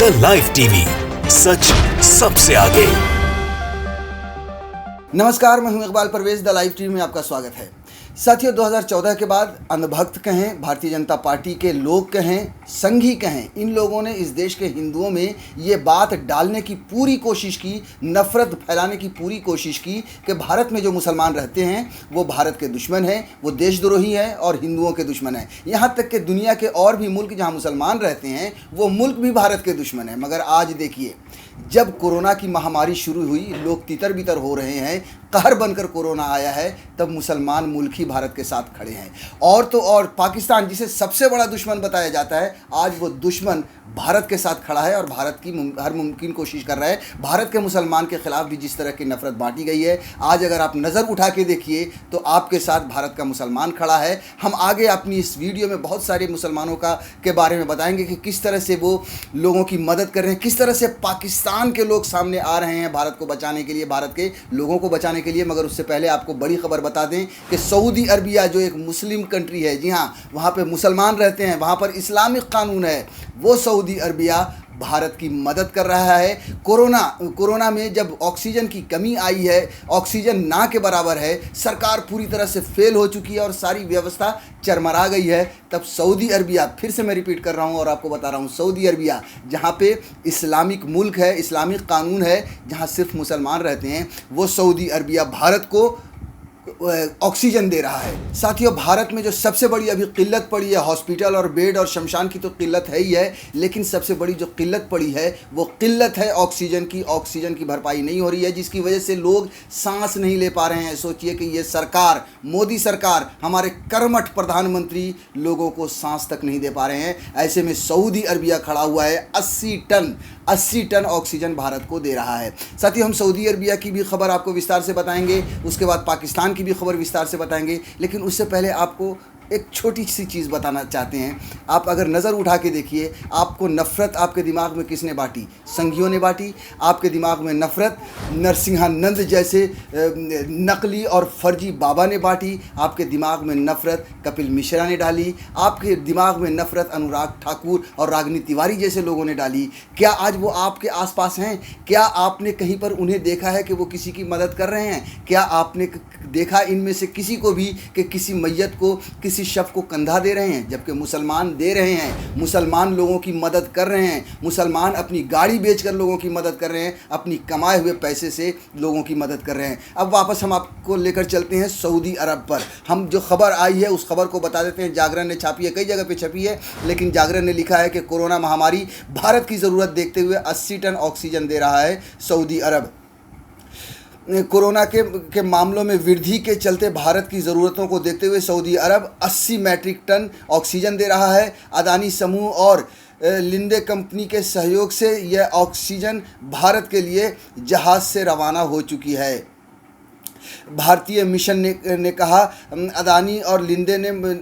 The live TV, सच सबसे आगे। नमस्कार, मैं हूं Iqbal Parvez. The live TV में आपका स्वागत है। साथियों, 2014 के बाद अंधभक्त कहें, भारतीय जनता पार्टी के लोग कहें, संघी कहें, इन लोगों ने इस देश के हिंदुओं में ये बात डालने की पूरी कोशिश की, नफरत फैलाने की पूरी कोशिश की कि भारत में जो मुसलमान रहते हैं वो भारत के दुश्मन हैं, वो देशद्रोही हैं और हिंदुओं के दुश्मन हैं। यहाँ तक कि दुनिया के और भी मुल्क जहाँ मुसलमान रहते हैं वो मुल्क भी भारत के दुश्मन हैं। मगर आज देखिए, जब कोरोना की महामारी शुरू हुई, लोग तितर बितर हो रहे हैं, कहर बनकर कोरोना आया है, तब मुसलमान मुल्क ही भारत के साथ खड़े हैं। और तो और पाकिस्तान, जिसे सबसे बड़ा दुश्मन बताया जाता है, आज वो दुश्मन भारत के साथ खड़ा है और भारत की हर मुमकिन कोशिश कर रहा है। भारत के मुसलमान के खिलाफ भी जिस तरह की नफरत बांटी गई है, आज अगर आप नज़र उठा के देखिए तो आपके साथ भारत का मुसलमान खड़ा है। हम आगे अपनी इस वीडियो में बहुत सारे मुसलमानों के बारे में बताएंगे कि किस तरह से वो लोगों की मदद कर रहे हैं, किस तरह से पाकिस्तान के लोग सामने आ रहे हैं भारत को बचाने के लिए, भारत के लोगों को बचाने के लिए। मगर उससे पहले आपको बड़ी खबर बता दें कि सऊदी अरबिया जो एक मुस्लिम कंट्री है, जी हाँ, वहाँ पे मुसलमान रहते हैं, वहाँ पर इस्लामिक कानून है, वो सऊदी अरबिया भारत की मदद कर रहा है। कोरोना में जब ऑक्सीजन की कमी आई है, ऑक्सीजन ना के बराबर है, सरकार पूरी तरह से फेल हो चुकी है और सारी व्यवस्था चरमरा गई है, तब सऊदी अरबिया, फिर से मैं रिपीट कर रहा हूँ और आपको बता रहा हूँ, सऊदी अरबिया जहाँ पे इस्लामिक मुल्क है, इस्लामिक कानून है, जहाँ सिर्फ मुसलमान रहते हैं, वो सऊदी अरबिया भारत को ऑक्सीजन दे रहा है। साथियों, भारत में जो सबसे बड़ी अभी किल्लत पड़ी है, हॉस्पिटल और बेड और शमशान की तो किल्लत है ही है, लेकिन सबसे बड़ी जो किल्लत पड़ी है वो किल्लत है ऑक्सीजन की। ऑक्सीजन की भरपाई नहीं हो रही है, जिसकी वजह से लोग सांस नहीं ले पा रहे हैं। सोचिए कि ये सरकार, मोदी सरकार, हमारे कर्मठ प्रधानमंत्री लोगों को सांस तक नहीं दे पा रहे हैं। ऐसे में सऊदी अरबिया खड़ा हुआ है, 80 टन ऑक्सीजन भारत को दे रहा है। साथियों, हम सऊदी अरबिया की भी खबर आपको विस्तार से बताएंगे, उसके बाद पाकिस्तान की भी खबर विस्तार से बताएंगे, लेकिन उससे पहले आपको एक छोटी सी चीज़ बताना चाहते हैं। आप अगर नज़र उठा के देखिए, आपको नफ़रत आपके दिमाग में किसने बांटी? संघियों ने बांटी। आपके दिमाग में नफ़रत नरसिंहानंद जैसे नकली और फर्जी बाबा ने बांटी। आपके दिमाग में नफ़रत कपिल मिश्रा ने डाली। आपके दिमाग में नफ़रत अनुराग ठाकुर और रागिनी तिवारी जैसे लोगों ने डाली। क्या आज वो आपके आसपास हैं? क्या आपने कहीं पर उन्हें देखा है कि वो किसी की मदद कर रहे हैं? क्या आपने देखा इनमें से किसी को भी कि किसी मैयत को, किसी शव को कंधा दे रहे हैं? जबकि मुसलमान दे रहे हैं, मुसलमान लोगों की मदद कर रहे हैं, मुसलमान अपनी गाड़ी बेचकर लोगों की मदद कर रहे हैं, अपनी कमाए हुए पैसे से लोगों की मदद कर रहे हैं। अब वापस हम आपको लेकर चलते हैं सऊदी अरब पर। हम जो खबर आई है उस खबर को बता देते हैं। जागरण ने छापी है, कई जगह पे छपी है, लेकिन जागरण ने लिखा है कि कोरोना महामारी भारत की ज़रूरत देखते हुए 80 टन ऑक्सीजन दे रहा है सऊदी अरब। कोरोना के मामलों में वृद्धि के चलते भारत की ज़रूरतों को देखते हुए सऊदी अरब 80 मैट्रिक टन ऑक्सीजन दे रहा है। अदानी समूह और लिंडे कंपनी के सहयोग से यह ऑक्सीजन भारत के लिए जहाज़ से रवाना हो चुकी है। भारतीय मिशन ने कहा, अदानी और लिंडे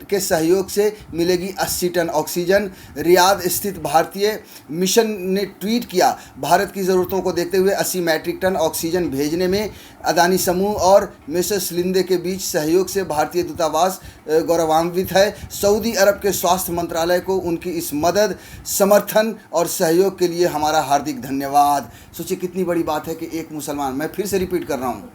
के सहयोग से मिलेगी 80 टन ऑक्सीजन। रियाद स्थित भारतीय मिशन ने ट्वीट किया, भारत की ज़रूरतों को देखते हुए 80 मैट्रिक टन ऑक्सीजन भेजने में अदानी समूह और मिसेस लिंडे के बीच सहयोग से भारतीय दूतावास गौरवान्वित है। सऊदी अरब के स्वास्थ्य मंत्रालय को उनकी इस मदद, समर्थन और सहयोग के लिए हमारा हार्दिक धन्यवाद। सोचिए कितनी बड़ी बात है कि एक मुसलमान, मैं फिर से रिपीट कर रहा हूँ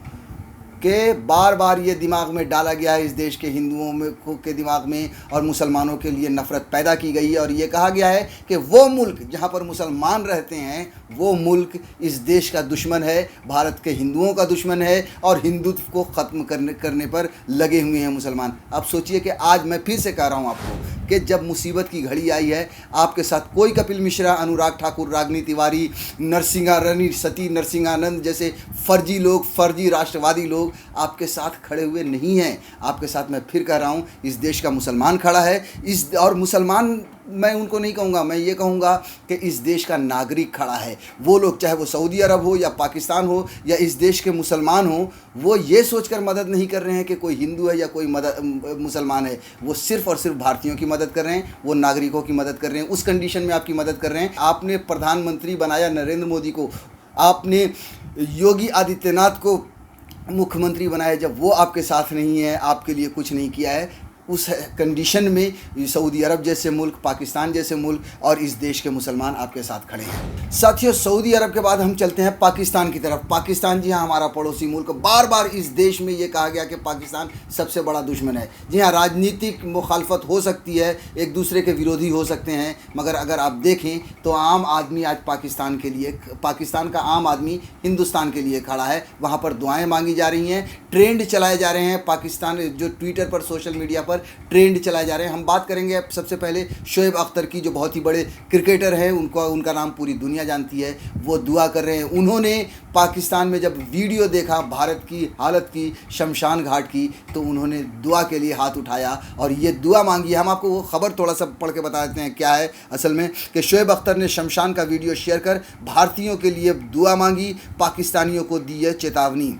कि बार बार ये दिमाग में डाला गया है, इस देश के हिंदुओं में के दिमाग में और मुसलमानों के लिए नफ़रत पैदा की गई है और ये कहा गया है कि वो मुल्क जहाँ पर मुसलमान रहते हैं वो मुल्क इस देश का दुश्मन है, भारत के हिंदुओं का दुश्मन है और हिंदुत्व को ख़त्म करने पर लगे हुए हैं मुसलमान। अब सोचिए कि आज मैं फिर से कह रहा हूँ आपको कि जब मुसीबत की घड़ी आई है, आपके साथ कोई कपिल मिश्रा, अनुराग ठाकुर, रागिनी तिवारी, सती नरसिंहानंद जैसे फर्जी लोग, फर्जी राष्ट्रवादी लोग आपके साथ खड़े हुए नहीं हैं। आपके साथ मैं फिर कह रहा हूँ, इस देश का मुसलमान खड़ा है। और मुसलमान मैं उनको नहीं कहूँगा, मैं ये कहूँगा कि इस देश का नागरिक खड़ा है। वो लोग, चाहे वो सऊदी अरब हो या पाकिस्तान हो या इस देश के मुसलमान हो, वो ये सोचकर मदद नहीं कर रहे हैं कि कोई हिंदू है या कोई मुसलमान है। वो सिर्फ़ और सिर्फ भारतीयों की मदद कर रहे हैं, वो नागरिकों की मदद कर रहे हैं। उस कंडीशन में आपकी मदद कर रहे हैं। आपने प्रधानमंत्री बनाया नरेंद्र मोदी को, आपने योगी आदित्यनाथ को मुख्यमंत्री बनाया, जब वो आपके साथ नहीं है, आपके लिए कुछ नहीं किया है, उस कंडीशन में सऊदी अरब जैसे मुल्क, पाकिस्तान जैसे मुल्क और इस देश के मुसलमान आपके साथ खड़े हैं। साथियों, सऊदी अरब के बाद हम चलते हैं पाकिस्तान की तरफ। पाकिस्तान, जी हाँ, हमारा पड़ोसी मुल्क। बार बार इस देश में ये कहा गया कि पाकिस्तान सबसे बड़ा दुश्मन है। जी हाँ, राजनीतिक मुखालफत हो सकती है, एक दूसरे के विरोधी हो सकते हैं, मगर अगर आप देखें तो आम आदमी आज पाकिस्तान के लिए, पाकिस्तान का आम आदमी हिंदुस्तान के लिए खड़ा है। वहाँ पर दुआएं मांगी जा रही हैं, ट्रेंड चलाए जा रहे हैं। पाकिस्तान जो ट्विटर पर, सोशल मीडिया पर ट्रेंड चलाए जा रहे हैं। हम बात करेंगे सबसे पहले शोएब अख्तर की, जो बहुत ही बड़े क्रिकेटर हैं, उनका नाम पूरी दुनिया जानती है। वो दुआ कर रहे हैं। उन्होंने पाकिस्तान में जब वीडियो देखा भारत की हालत की, शमशान घाट की, तो उन्होंने दुआ के लिए हाथ उठाया और ये दुआ मांगी। हम आपको वो खबर थोड़ा सा पढ़ के बता देते हैं क्या है असल में, कि शोएब अख्तर ने शमशान का वीडियो शेयर कर भारतीयों के लिए दुआ मांगी, पाकिस्तानियों को दी है चेतावनी।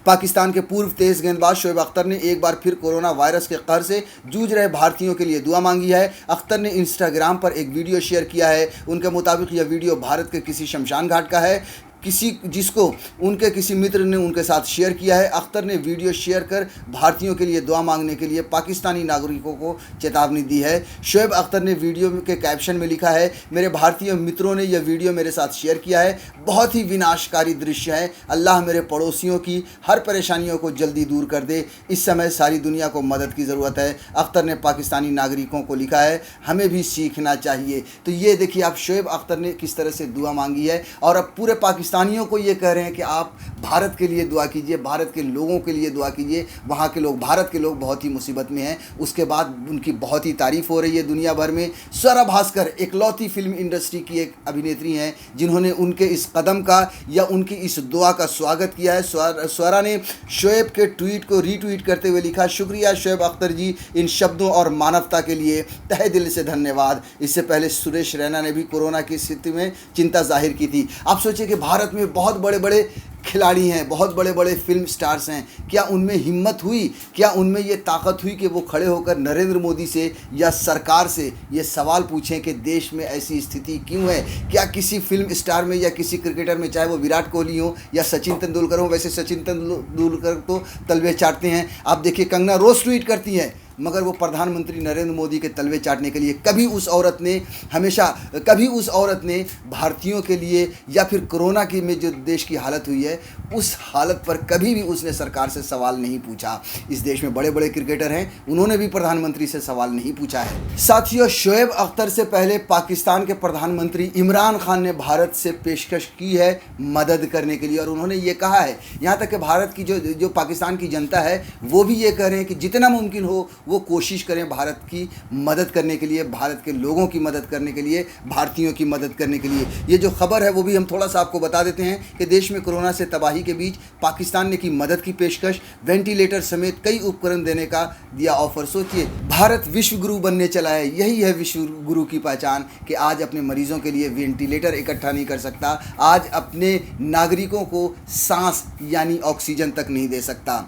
पाकिस्तान के पूर्व तेज गेंदबाज शोएब अख्तर ने एक बार फिर कोरोना वायरस के कहर से जूझ रहे भारतीयों के लिए दुआ मांगी है। अख्तर ने इंस्टाग्राम पर एक वीडियो शेयर किया है। उनके मुताबिक यह वीडियो भारत के किसी शमशान घाट का है, जिसको उनके किसी मित्र ने उनके साथ शेयर किया है। अख्तर ने वीडियो शेयर कर भारतीयों के लिए दुआ मांगने के लिए पाकिस्तानी नागरिकों को चेतावनी दी है। शोएब अख्तर ने वीडियो के कैप्शन में लिखा है, मेरे भारतीय मित्रों ने यह वीडियो मेरे साथ शेयर किया है। बहुत ही विनाशकारी दृश्य है। अल्लाह मेरे पड़ोसियों की हर परेशानियों को जल्दी दूर कर दे। इस समय सारी दुनिया को मदद की ज़रूरत है। अख्तर ने पाकिस्तानी नागरिकों को लिखा है, हमें भी सीखना चाहिए। तो ये देखिए आप, शोएब अख्तर ने किस तरह से दुआ मांगी है और अब पूरे पाकिस्तानियों को ये कह रहे हैं कि आप भारत के लिए दुआ कीजिए, भारत के लोगों के लिए दुआ कीजिए। वहाँ के लोग, भारत के लोग बहुत ही मुसीबत में हैं। उसके बाद उनकी बहुत ही तारीफ़ हो रही है दुनिया भर में। स्वरा भास्कर इकलौती फिल्म इंडस्ट्री की एक अभिनेत्री हैं जिन्होंने उनके इस कदम का या उनकी इस दुआ का स्वागत किया है। स्वरा ने शोएब के ट्वीट को रीट्वीट करते हुए लिखा, शुक्रिया शोएब अख्तर जी, इन शब्दों और मानवता के लिए तहे दिल से धन्यवाद। इससे पहले सुरेश रैना ने भी कोरोना की स्थिति में चिंता जाहिर की थी। आप सोचिए कि भारत में बहुत बड़े बड़े खिलाड़ी हैं, बहुत बड़े बड़े फिल्म स्टार्स हैं, क्या उनमें हिम्मत हुई, क्या उनमें ये ताकत हुई कि वो खड़े होकर नरेंद्र मोदी से या सरकार से ये सवाल पूछें कि देश में ऐसी स्थिति क्यों है? क्या किसी फिल्म स्टार में या किसी क्रिकेटर में, चाहे वो विराट कोहली हो या सचिन तेंदुलकर हो, वैसे सचिन तेंदुलकर तो तलवे चाटते हैं। आप देखिए कंगना रोज ट्वीट करती हैं, मगर वो प्रधानमंत्री नरेंद्र मोदी के तलवे चाटने के लिए कभी उस औरत ने भारतीयों के लिए या फिर कोरोना की में जो देश की हालत हुई है उस हालत पर कभी भी उसने सरकार से सवाल नहीं पूछा। इस देश में बड़े बड़े क्रिकेटर हैं, उन्होंने भी प्रधानमंत्री से सवाल नहीं पूछा है। साथियों, शोएब अख्तर से पहले पाकिस्तान के प्रधानमंत्री इमरान खान ने भारत से पेशकश की है मदद करने के लिए और उन्होंने ये कहा है, यहाँ तक कि भारत की जो पाकिस्तान की जनता है वो भी ये कह रहे हैं कि जितना मुमकिन हो वो कोशिश करें भारत की मदद करने के लिए, भारत के लोगों की मदद करने के लिए, भारतीयों की मदद करने के लिए। ये जो खबर है वो भी हम थोड़ा सा आपको बता देते हैं कि देश में कोरोना से तबाही के बीच पाकिस्तान ने की मदद की पेशकश, वेंटिलेटर समेत कई उपकरण देने का दिया ऑफर। सोचिए, भारत विश्व गुरु बनने चला है। यही है विश्व गुरु की पहचान कि आज अपने मरीजों के लिए वेंटिलेटर इकट्ठा नहीं कर सकता, आज अपने नागरिकों को सांस यानी ऑक्सीजन तक नहीं दे सकता।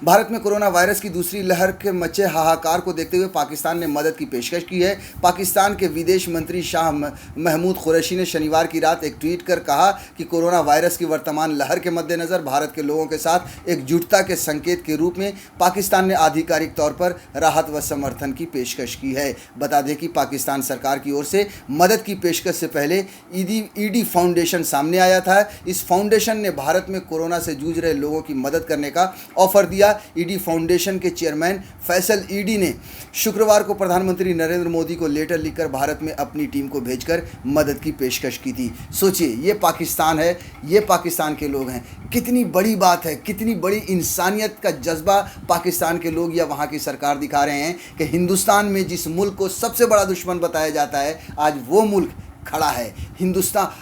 भारत में कोरोना वायरस की दूसरी लहर के मचे हाहाकार को देखते हुए पाकिस्तान ने मदद की पेशकश की है। पाकिस्तान के विदेश मंत्री शाह महमूद कुरैशी ने शनिवार की रात एक ट्वीट कर कहा कि कोरोना वायरस की वर्तमान लहर के मद्देनज़र भारत के लोगों के साथ एकजुटता के संकेत के रूप में पाकिस्तान ने आधिकारिक तौर पर राहत व समर्थन की पेशकश की है। बता दें कि पाकिस्तान सरकार की ओर से मदद की पेशकश से पहले ईडी फाउंडेशन सामने आया था। इस फाउंडेशन ने भारत में कोरोना से जूझ रहे लोगों की मदद करने का ऑफर दिया। ईडी फाउंडेशन के चेयरमैन फैसल ईडी ने शुक्रवार को प्रधानमंत्री नरेंद्र मोदी को लेटर लिखकर भारत में अपनी टीम को भेजकर मदद की पेशकश की थी। सोचिए, ये पाकिस्तान है, ये पाकिस्तान के लोग हैं। कितनी बड़ी बात है, कितनी बड़ी इंसानियत का जज्बा पाकिस्तान के लोग या वहाँ की सरकार दिखा रहे हैं कि हिंदुस्तान में जिस मुल्क को सबसे बड़ा दुश्मन बताया जाता है, आज वो मुल्क खड़ा है।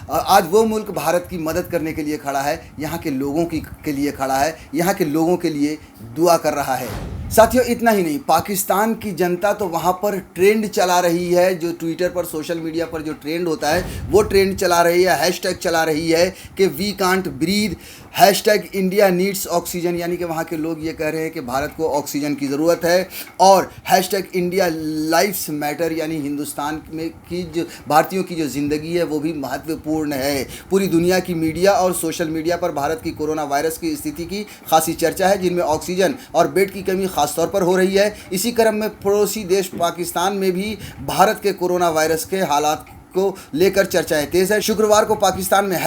आज वो मुल्क भारत की मदद करने के लिए खड़ा है, यहाँ के लोगों के लिए खड़ा है, यहाँ के लोगों के लिए दुआ कर रहा है। साथियों, इतना ही नहीं, पाकिस्तान की जनता तो वहाँ पर ट्रेंड चला रही है, जो ट्विटर पर, सोशल मीडिया पर जो ट्रेंड होता है वो ट्रेंड चला रही है, हैशटैग चला रही है कि we can't breathe, hashtag India needs oxygen, यानी कि वहाँ के लोग ये कह रहे हैं कि भारत को ऑक्सीजन की ज़रूरत है। और हैशटैग इंडिया लाइफ्स मैटर, यानी हिंदुस्तान में की जो भारतीयों की जो ज़िंदगी है वो भी महत्वपूर्ण है। पूरी दुनिया की मीडिया और सोशल मीडिया पर भारत की कोरोना वायरस की स्थिति की खासी चर्चा है, जिनमें ऑक्सीजन और बेड की कमी खासतौर पर हो रही है। इसी क्रम में पड़ोसी देश पाकिस्तान में भी भारत के कोरोना वायरस के हालात को लेकर चर्चाएं तेज है। शुक्रवार को पाकिस्तान में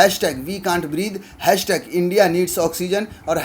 #we can't breathe, #India needs oxygen और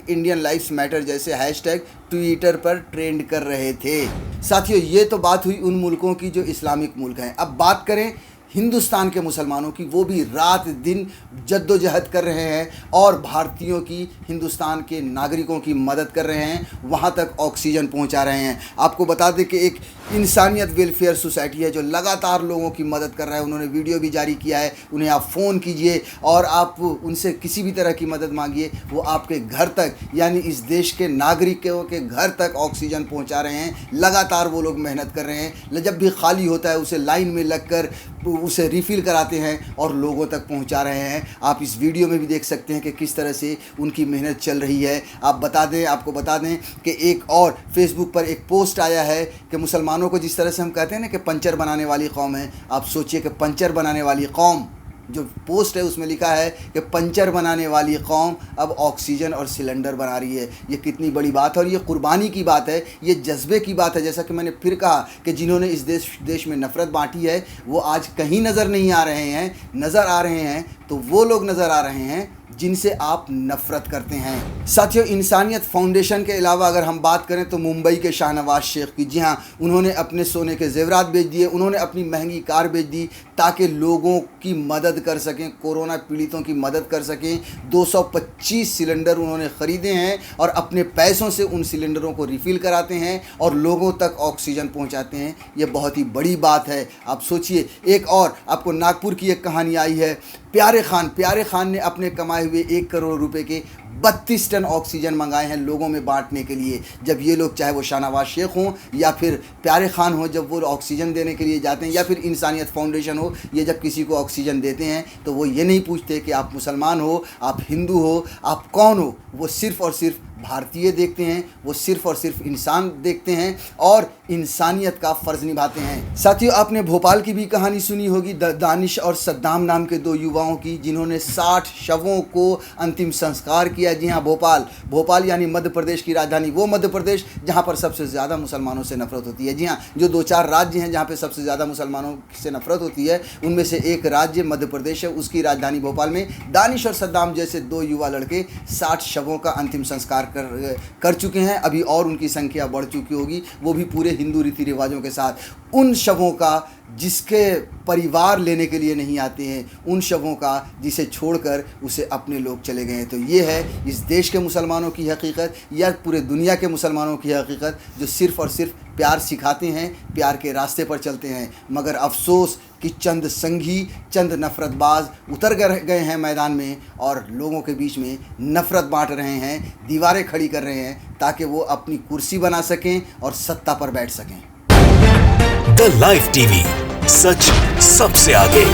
#इंडियन लाइव्स मैटर जैसे हैशटैग ट्विटर पर ट्रेंड कर रहे थे। साथियों, ये तो बात हुई उन मुल्कों की जो इस्लामिक मुल्क हैं। अब बात करें हिंदुस्तान के मुसलमानों की। वो भी रात दिन जद्दोजहद कर रहे हैं और भारतीयों की, हिंदुस्तान के नागरिकों की मदद कर रहे हैं, वहाँ तक ऑक्सीजन पहुँचा रहे हैं। आपको बता दें कि एक इंसानियत वेलफेयर सोसाइटी है जो लगातार लोगों की मदद कर रहा है। उन्होंने वीडियो भी जारी किया है। उन्हें आप फ़ोन कीजिए और आप उनसे किसी भी तरह की मदद मांगिए, वो आपके घर तक, यानी इस देश के नागरिकों के घर तक ऑक्सीजन पहुँचा रहे हैं। लगातार वो लोग मेहनत कर रहे हैं। जब भी खाली होता है उसे लाइन में लगकर उसे रिफ़िल कराते हैं और लोगों तक पहुंचा रहे हैं। आप इस वीडियो में भी देख सकते हैं कि किस तरह से उनकी मेहनत चल रही है। आपको बता दें कि एक और फेसबुक पर एक पोस्ट आया है कि मुसलमानों को जिस तरह से हम कहते हैं ना कि पंचर बनाने वाली कौम है, आप सोचिए कि पंचर बनाने वाली कौम, जो पोस्ट है उसमें लिखा है कि पंचर बनाने वाली कौम अब ऑक्सीजन और सिलेंडर बना रही है। ये कितनी बड़ी बात है और ये कुर्बानी की बात है, ये जज्बे की बात है। जैसा कि मैंने फिर कहा कि जिन्होंने इस देश में नफ़रत बांटी है वो आज कहीं नज़र नहीं आ रहे हैं। नज़र आ रहे हैं तो वो लोग नज़र आ रहे हैं जिनसे आप नफ़रत करते हैं। साथियों, इंसानियत फाउंडेशन के अलावा अगर हम बात करें तो मुंबई के शाहनवाज शेख की, जी हाँ, उन्होंने अपने सोने के जेवरात बेच दिए, उन्होंने अपनी महंगी कार बेच दी ताकि लोगों की मदद कर सकें, कोरोना पीड़ितों की मदद कर सकें। 225 सिलेंडर उन्होंने ख़रीदे हैं और अपने पैसों से उन सिलेंडरों को रिफ़िल कराते हैं और लोगों तक ऑक्सीजन पहुंचाते हैं। ये बहुत ही बड़ी बात है। आप सोचिए, एक और आपको नागपुर की एक कहानी आई है। प्यारे खान ने अपने कमाए हुए 1 करोड़ रुपए के 32 टन ऑक्सीजन मंगाए हैं लोगों में बांटने के लिए। जब ये लोग, चाहे वो शाहनवाज शेख हों या फिर प्यारे खान हो, जब वो ऑक्सीजन देने के लिए जाते हैं, या फिर इंसानियत फाउंडेशन हो, ये जब किसी को ऑक्सीजन देते हैं तो वो ये नहीं पूछते कि आप मुसलमान हो, आप हिंदू हो, आप कौन हो। वो सिर्फ़ और सिर्फ भारतीय देखते हैं, वो सिर्फ़ और सिर्फ इंसान देखते हैं और इंसानियत का फ़र्ज़ निभाते हैं। साथियों, आपने भोपाल की भी कहानी सुनी होगी, दानिश और सद्दाम नाम के 2 युवाओं की, जिन्होंने 60 शवों को अंतिम संस्कार किया। जी हाँ, भोपाल यानी मध्य प्रदेश की राजधानी, वो मध्य प्रदेश जहाँ पर सबसे ज़्यादा मुसलमानों से नफ़रत होती है। जी हाँ, जो 2-4 राज्य हैं जहाँ पर सबसे ज़्यादा मुसलमानों से नफ़रत होती है, उनमें से एक राज्य मध्य प्रदेश है। उसकी राजधानी भोपाल में दानिश और सद्दाम जैसे 2 युवा लड़के 60 शवों का अंतिम संस्कार कर चुके हैं। अभी और उनकी संख्या बढ़ चुकी होगी, वो भी पूरे हिंदू रीति रिवाजों के साथ। उन शवों का जिसके परिवार लेने के लिए नहीं आते हैं, उन शवों का जिसे छोड़कर उसे अपने लोग चले गए हैं। तो ये है इस देश के मुसलमानों की हकीकत या पूरे दुनिया के मुसलमानों की हकीकत, जो सिर्फ़ और सिर्फ प्यार सिखाते हैं, प्यार के रास्ते पर चलते हैं। मगर अफसोस कि चंद संघी, चंद नफ़रतबाज उतर गए हैं मैदान में और लोगों के बीच में नफ़रत बांट रहे हैं, दीवारें खड़ी कर रहे हैं ताकि वो अपनी कुर्सी बना सकें और सत्ता पर बैठ सकें। द लाइव टीवी, सच सबसे आगे।